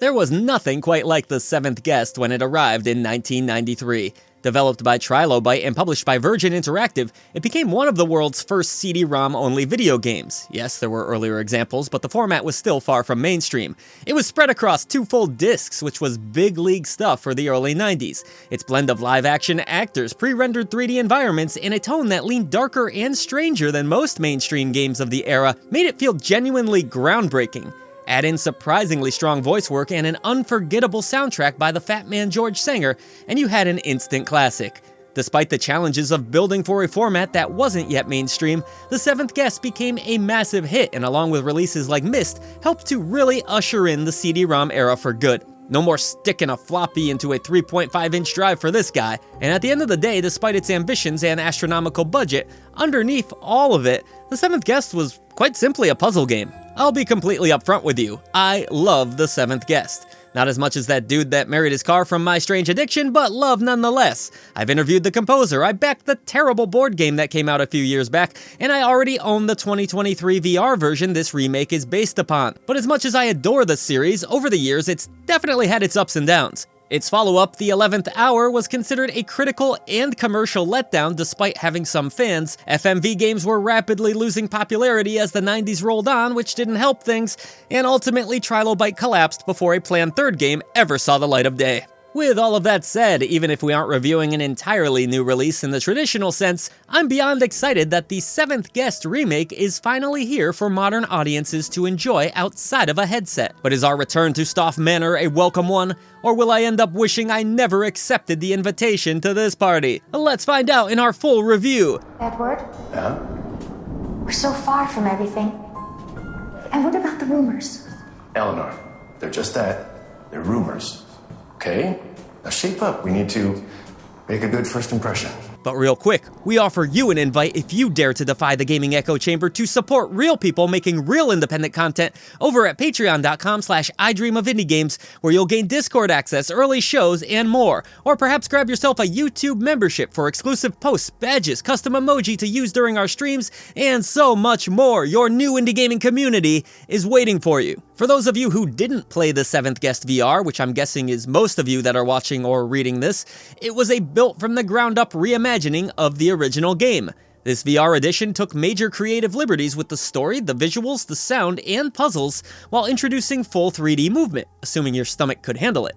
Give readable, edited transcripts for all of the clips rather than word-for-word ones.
There was nothing quite like The Seventh Guest when it arrived in 1993. Developed by Trilobite and published by Virgin Interactive, it became one of the world's first CD-ROM-only video games. Yes, there were earlier examples, but the format was still far from mainstream. It was spread across 2 full discs, which was big league stuff for the early 90s. Its blend of live-action actors, pre-rendered 3D environments, and a tone that leaned darker and stranger than most mainstream games of the era made it feel genuinely groundbreaking. Add in surprisingly strong voice work and an unforgettable soundtrack by the Fat Man George Sanger, and you had an instant classic. Despite the challenges of building for a format that wasn't yet mainstream, The Seventh Guest became a massive hit, and along with releases like Myst, helped to really usher in the CD-ROM era for good. No more sticking a floppy into a 3.5-inch drive for this guy, and at the end of the day, despite its ambitions and astronomical budget, underneath all of it, The Seventh Guest was quite simply a puzzle game. I'll be completely upfront with you, I love The Seventh Guest. Not as much as that dude that married his car from My Strange Addiction, but love nonetheless. I've interviewed the composer, I backed the terrible board game that came out a few years back, and I already own the 2023 VR version this remake is based upon. But as much as I adore the series, over the years it's definitely had its ups and downs. Its follow-up, The 11th Hour, was considered a critical and commercial letdown despite having some fans. FMV games were rapidly losing popularity as the 90s rolled on, which didn't help things, and ultimately Trilobite collapsed before a planned third game ever saw the light of day. With all of that said, even if we aren't reviewing an entirely new release in the traditional sense, I'm beyond excited that the Seventh Guest remake is finally here for modern audiences to enjoy outside of a headset. But is our return to Stauf Manor a welcome one, or will I end up wishing I never accepted the invitation to this party? Let's find out in our full review. Edward? Yeah? We're so far from everything. And what about the rumors? Eleanor, they're just that. They're rumors. Okay, now shape up. We need to make a good first impression. But real quick, we offer you an invite if you dare to defy the gaming echo chamber to support real people making real independent content over at patreon.com/idreamofindiegames, where you'll gain Discord access, early shows, and more. Or perhaps grab yourself a YouTube membership for exclusive posts, badges, custom emoji to use during our streams, and so much more. Your new indie gaming community is waiting for you. For those of you who didn't play The Seventh Guest VR, which I'm guessing is most of you that are watching or reading this, it was a built-from-the-ground-up reimagining of the original game. This VR edition took major creative liberties with the story, the visuals, the sound, and puzzles, while introducing full 3D movement, assuming your stomach could handle it.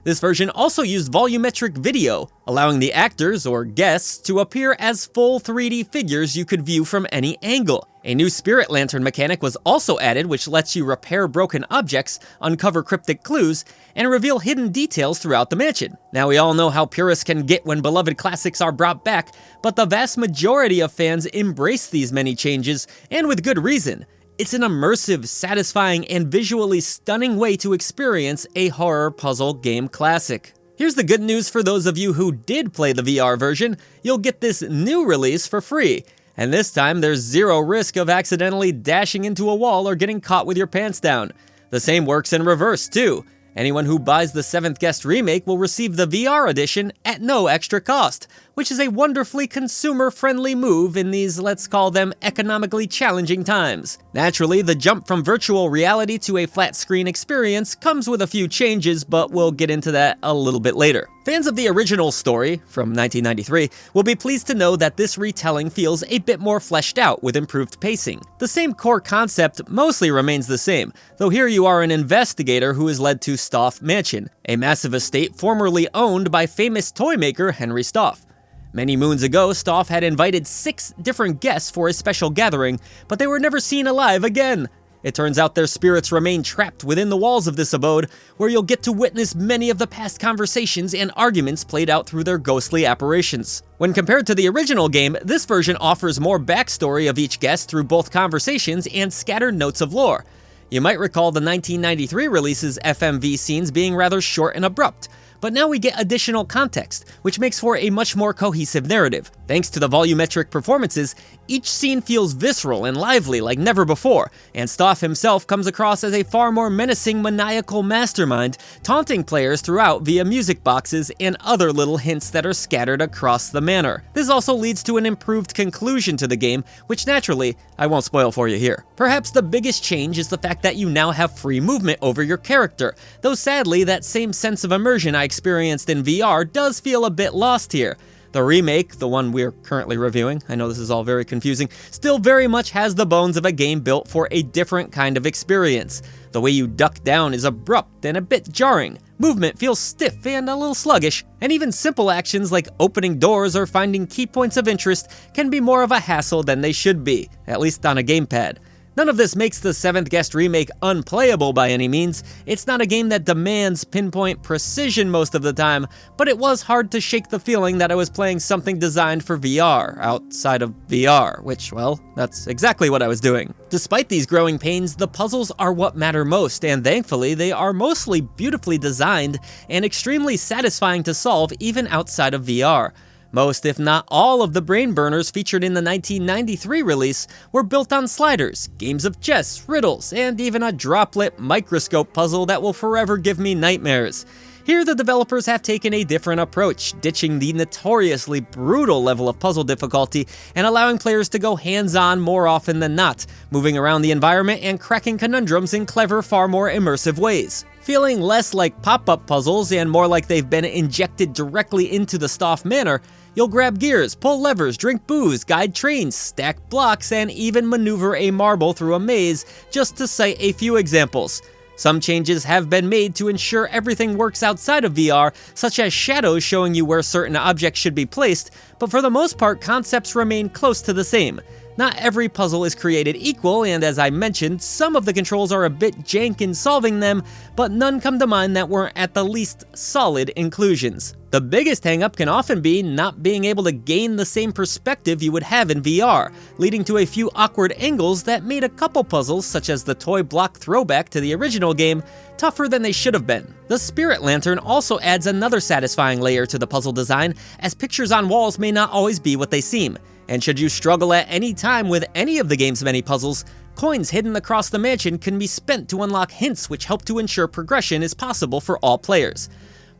This version also used volumetric video, allowing the actors, or guests, to appear as full 3D figures you could view from any angle. A new spirit lantern mechanic was also added, which lets you repair broken objects, uncover cryptic clues, and reveal hidden details throughout the mansion. Now, we all know how purists can get when beloved classics are brought back, but the vast majority of fans embrace these many changes, and with good reason. It's an immersive, satisfying, and visually stunning way to experience a horror puzzle game classic. Here's the good news for those of you who did play the VR version: you'll get this new release for free. And this time, there's zero risk of accidentally dashing into a wall or getting caught with your pants down. The same works in reverse, too. Anyone who buys the Seventh Guest remake will receive the VR edition at no extra cost, which is a wonderfully consumer-friendly move in these, let's call them, economically challenging times. Naturally, the jump from virtual reality to a flat-screen experience comes with a few changes, but we'll get into that a little bit later. Fans of the original story, from 1993, will be pleased to know that this retelling feels a bit more fleshed out with improved pacing. The same core concept mostly remains the same, though here you are an investigator who is led to Stauf Mansion, a massive estate formerly owned by famous toy maker Henry Stauf. Many moons ago, Stauf had invited 6 different guests for a special gathering, but they were never seen alive again. It turns out their spirits remain trapped within the walls of this abode, where you'll get to witness many of the past conversations and arguments played out through their ghostly apparitions. When compared to the original game, this version offers more backstory of each guest through both conversations and scattered notes of lore. You might recall the 1993 release's FMV scenes being rather short and abrupt, but now we get additional context, which makes for a much more cohesive narrative. Thanks to the volumetric performances, each scene feels visceral and lively like never before, and Stauf himself comes across as a far more menacing, maniacal mastermind, taunting players throughout via music boxes and other little hints that are scattered across the manor. This also leads to an improved conclusion to the game, which naturally, I won't spoil for you here. Perhaps the biggest change is the fact that you now have free movement over your character, though sadly, that same sense of immersion I experienced in VR does feel a bit lost here. The remake, the one we're currently reviewing, I know this is all very confusing, still very much has the bones of a game built for a different kind of experience. The way you duck down is abrupt and a bit jarring. Movement feels stiff and a little sluggish, and even simple actions like opening doors or finding key points of interest can be more of a hassle than they should be, at least on a gamepad. None of this makes the 7th Guest Remake unplayable by any means. It's not a game that demands pinpoint precision most of the time, but it was hard to shake the feeling that I was playing something designed for VR, outside of VR, which, well, that's exactly what I was doing. Despite these growing pains, the puzzles are what matter most, and thankfully they are mostly beautifully designed and extremely satisfying to solve even outside of VR. Most, if not all, of the brain burners featured in the 1993 release were built on sliders, games of chess, riddles, and even a droplet microscope puzzle that will forever give me nightmares. Here, the developers have taken a different approach, ditching the notoriously brutal level of puzzle difficulty and allowing players to go hands-on more often than not, moving around the environment and cracking conundrums in clever, far more immersive ways. Feeling less like pop-up puzzles and more like they've been injected directly into the Stauf manor, you'll grab gears, pull levers, drink booze, guide trains, stack blocks, and even maneuver a marble through a maze, just to cite a few examples. Some changes have been made to ensure everything works outside of VR, such as shadows showing you where certain objects should be placed, but for the most part, concepts remain close to the same. Not every puzzle is created equal, and as I mentioned, some of the controls are a bit jank in solving them, but none come to mind that weren't at the least solid inclusions. The biggest hangup can often be not being able to gain the same perspective you would have in VR, leading to a few awkward angles that made a couple puzzles, such as the toy block throwback to the original game, tougher than they should have been. The Spirit Lantern also adds another satisfying layer to the puzzle design, as pictures on walls may not always be what they seem. And should you struggle at any time with any of the game's many puzzles, coins hidden across the mansion can be spent to unlock hints which help to ensure progression is possible for all players.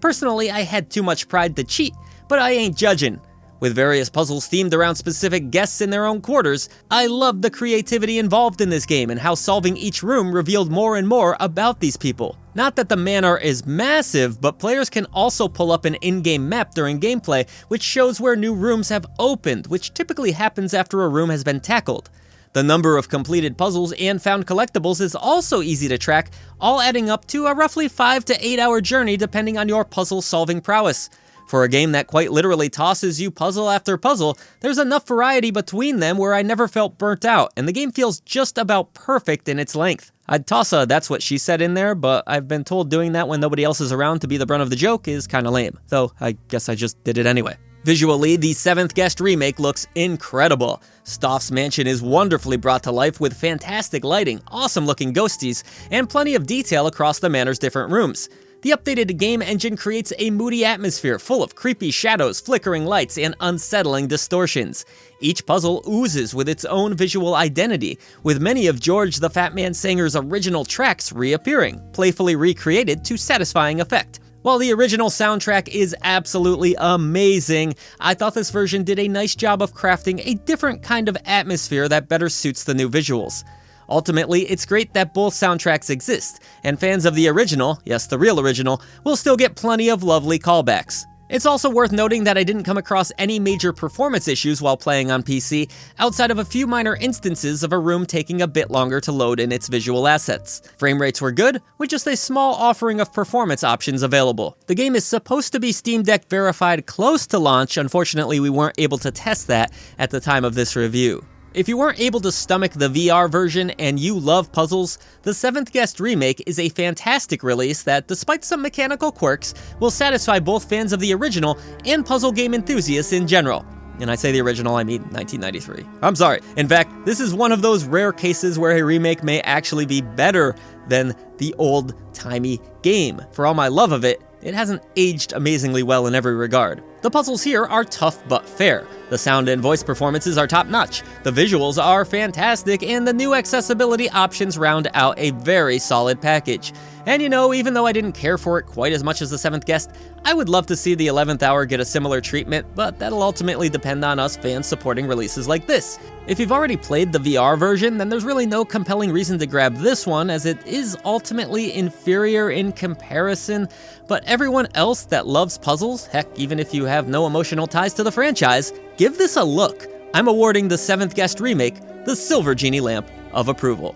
Personally, I had too much pride to cheat, but I ain't judging. With various puzzles themed around specific guests in their own quarters, I loved the creativity involved in this game and how solving each room revealed more and more about these people. Not that the manor is massive, but players can also pull up an in-game map during gameplay, which shows where new rooms have opened, which typically happens after a room has been tackled. The number of completed puzzles and found collectibles is also easy to track, all adding up to a roughly 5 to 8 hour journey depending on your puzzle-solving prowess. For a game that quite literally tosses you puzzle after puzzle, there's enough variety between them where I never felt burnt out, and the game feels just about perfect in its length. I'd toss a "that's what she said" in there, but I've been told doing that when nobody else is around to be the brunt of the joke is kinda lame, though I guess I just did it anyway. Visually, the 7th Guest Remake looks incredible. Stauf's mansion is wonderfully brought to life with fantastic lighting, awesome-looking ghosties, and plenty of detail across the manor's different rooms. The updated game engine creates a moody atmosphere full of creepy shadows, flickering lights, and unsettling distortions. Each puzzle oozes with its own visual identity, with many of George the Fat Man Singer's original tracks reappearing, playfully recreated to satisfying effect. While the original soundtrack is absolutely amazing, I thought this version did a nice job of crafting a different kind of atmosphere that better suits the new visuals. Ultimately, it's great that both soundtracks exist, and fans of the original, yes, the real original, will still get plenty of lovely callbacks. It's also worth noting that I didn't come across any major performance issues while playing on PC, outside of a few minor instances of a room taking a bit longer to load in its visual assets. Frame rates were good, with just a small offering of performance options available. The game is supposed to be Steam Deck verified close to launch. Unfortunately, we weren't able to test that at the time of this review. If you weren't able to stomach the VR version and you love puzzles, the 7th Guest Remake is a fantastic release that, despite some mechanical quirks, will satisfy both fans of the original and puzzle game enthusiasts in general. And I say the original, I mean 1993. I'm sorry. In fact, this is one of those rare cases where a remake may actually be better than the old-timey game. For all my love of it, it hasn't aged amazingly well in every regard. The puzzles here are tough but fair. The sound and voice performances are top-notch, the visuals are fantastic, and the new accessibility options round out a very solid package. And you know, even though I didn't care for it quite as much as the 7th Guest, I would love to see the 11th Hour get a similar treatment, but that'll ultimately depend on us fans supporting releases like this. If you've already played the VR version, then there's really no compelling reason to grab this one, as it is ultimately inferior in comparison, but everyone else that loves puzzles, heck, even if you have no emotional ties to the franchise, give this a look. I'm awarding the 7th Guest Remake the Silver Genie Lamp of Approval.